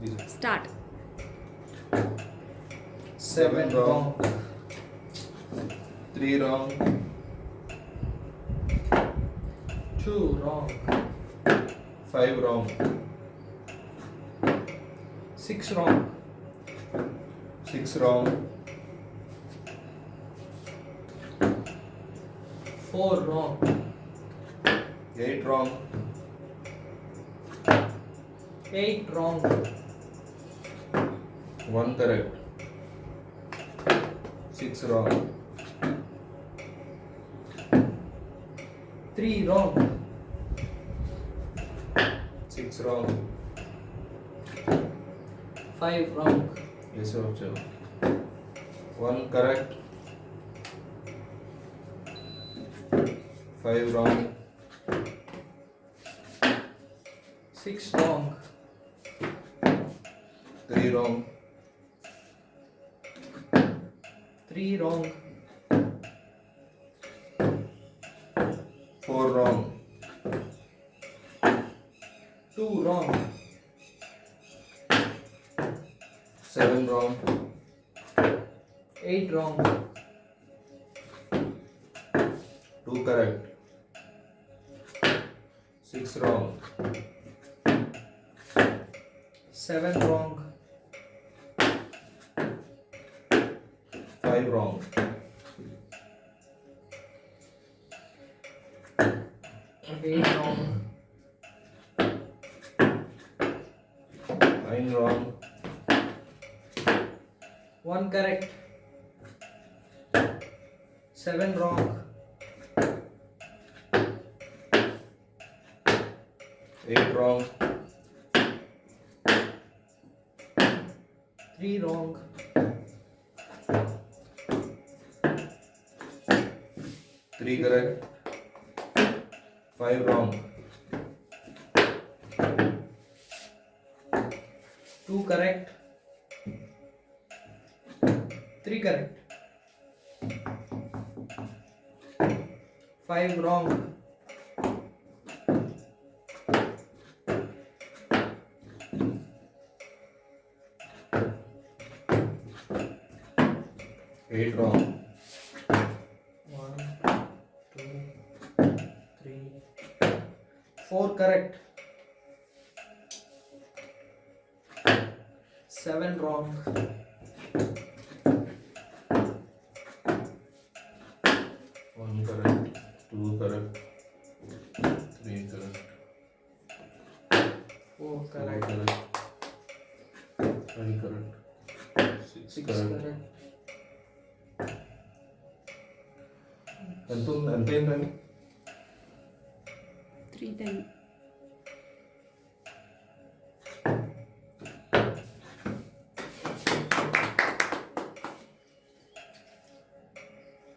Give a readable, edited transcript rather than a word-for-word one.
Start. 7 wrong. 3 wrong. 2 wrong. 5 wrong. 6 wrong. 6 wrong. 4 wrong. 8 wrong. 8 wrong. 1 correct. 6 wrong. 3 wrong. 6 wrong. 5 wrong. Yes, observe. 1 correct. 5 wrong. 6 wrong. 3 wrong. 3 wrong. 4 wrong. 2 wrong. 7 wrong. 8 wrong. 2 correct. 6 wrong. 7 wrong. 5 wrong. 8 wrong. 9 wrong. 1 correct. 7 wrong. 8 wrong. 3 wrong. 3 correct. 5 wrong. 2 correct. 3 correct. 5 wrong. 8 wrong. 1, 2, 3, 4 correct. 7 wrong. 1 correct. 2 correct. 3 correct. 4 4 correct. correct. 5 correct. 6 6 correct. correct. ఎంత ఏంటండి 310.